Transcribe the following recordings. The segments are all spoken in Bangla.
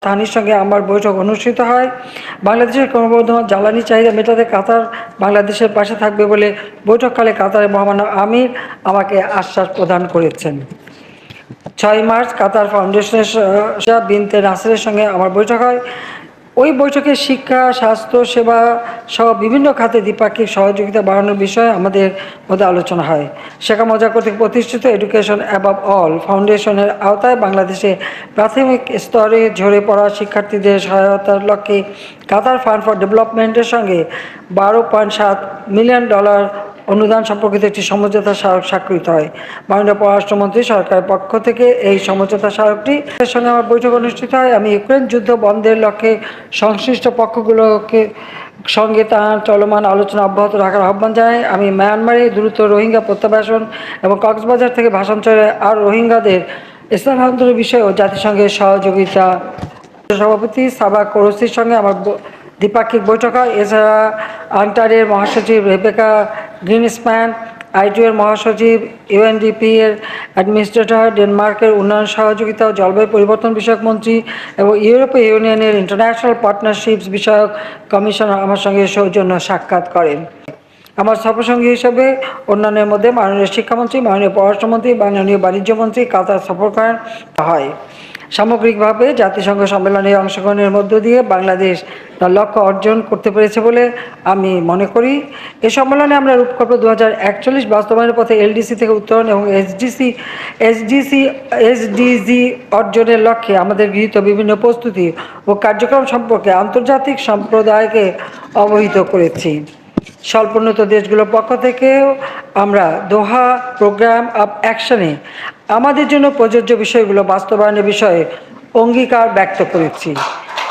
তানির সঙ্গে আমার বৈঠক অনুষ্ঠিত হয়। বাংলাদেশের ক্রমবর্ধমান জ্বালানি চাহিদা মেটাতে কাতার বাংলাদেশের পাশে থাকবে বলে বৈঠককালে কাতারের মহামান্য আমির আমাকে আশ্বাস প্রদান করেছেন। 6 মার্চ কাতার ফাউন্ডেশনের বিনতে নাসেরের সঙ্গে আমার বৈঠক হয়। ওই বৈঠকে শিক্ষা, স্বাস্থ্য সেবা সহ বিভিন্ন খাতে দ্বিপাক্ষিক সহযোগিতা বাড়ানোর বিষয়ে আমাদের মধ্যে আলোচনা হয়। শেখ হাসিনা কর্তৃক প্রতিষ্ঠিত এডুকেশন অ্যাবভ অল ফাউন্ডেশনের আওতায় বাংলাদেশে প্রাথমিক স্তরে ঝরে পড়া শিক্ষার্থীদের সহায়তার লক্ষ্যে কাতার ফান্ড ফর ডেভেলপমেন্টের সঙ্গে $12.7 মিলিয়ন অনুদান সম্পর্কিত একটি সমঝোতা স্মারক স্বাক্ষরিত হয়। মাননীয় পররাষ্ট্রমন্ত্রী সরকারের পক্ষ থেকে এই সমঝোতা স্মারকটির সঙ্গে আমার বৈঠক অনুষ্ঠিত হয়। আমি ইউক্রেন যুদ্ধ বন্ধের লক্ষ্যে সংশ্লিষ্ট পক্ষগুলোকে সঙ্গে তার চলমান আলোচনা অব্যাহত রাখার আহ্বান জানাই। আমি মায়ানমারে দ্রুত রোহিঙ্গা প্রত্যাবাসন এবং কক্সবাজার থেকে ভাষাঞ্চলে আর রোহিঙ্গাদের স্থানান্তরের বিষয়েও জাতিসংঘের সহযোগিতা সভাপতি সাবা কোরসির সঙ্গে আমার দ্বিপাক্ষিক বৈঠক হয়। এছাড়া আংটারের মহাসচিব রেবেকা গ্রিনস্প্যান, আইটিউ এর মহাসচিব, ইউএনডিপি এর অ্যাডমিনিস্ট্রেটর, ডেনমার্কের উন্নয়ন সহযোগিতা ও জলবায়ু পরিবর্তন বিষয়ক মন্ত্রী এবং ইউরোপীয় ইউনিয়নের ইন্টারন্যাশনাল পার্টনারশিপস বিষয়ক কমিশনার আমার সঙ্গে সৌজন্য সাক্ষাৎ করেন। আমার সফরসঙ্গী হিসেবে অন্যান্যের মধ্যে মাননীয় শিক্ষামন্ত্রী, মাননীয় পররাষ্ট্রমন্ত্রী, মাননীয় বাণিজ্যমন্ত্রী কাতার সফর করেন হয়। সামগ্রিকভাবে জাতিসংঘ সম্মেলনে অংশগ্রহণের মধ্য দিয়ে বাংলাদেশ তার লক্ষ্য অর্জন করতে পেরেছে বলে আমি মনে করি। এই সম্মেলনে আমরা রূপকল্প 2041 বাস্তবায়নের পথে এলডিসি থেকে উত্তরণ এবং এসডিজি অর্জনের লক্ষ্যে আমাদের গৃহীত বিভিন্ন প্রস্তুতি ও কার্যক্রম সম্পর্কে আন্তর্জাতিক সম্প্রদায়কে অবহিত করেছি। স্বল্পোন্নত দেশগুলোর পক্ষ থেকেও আমরা দোহা প্রোগ্রাম অফ অ্যাকশনে আমাদের জন্য প্রযোজ্য বিষয়গুলো বাস্তবায়নের বিষয়ে অঙ্গীকার ব্যক্ত করেছি।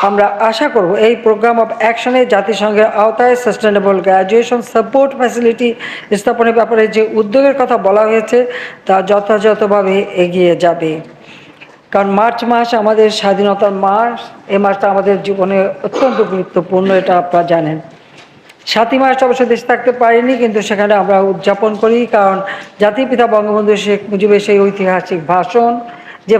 আমরা আশা করব এই প্রোগ্রাম অফ অ্যাকশনে জাতিসংঘের আওতায় সাস্টেনেবল গ্র্যাজুয়েশন সাপোর্ট ফ্যাসিলিটি স্থাপনের ব্যাপারে যে উদ্যোগের কথা বলা হয়েছে তা যথাযথভাবে এগিয়ে যাবে। কারণ মার্চ মাস আমাদের স্বাধীনতার মাস, এই মাসটা আমাদের জীবনে অত্যন্ত গুরুত্বপূর্ণ, এটা আপনারা জানেন। 7 মার্চ অবশ্য দেশে থাকতে পারিনি, কিন্তু সেখানে আমরা উদযাপন করি, কারণ জাতির পিতা বঙ্গবন্ধু শেখ মুজিবের সেই ঐতিহাসিক ভাষণ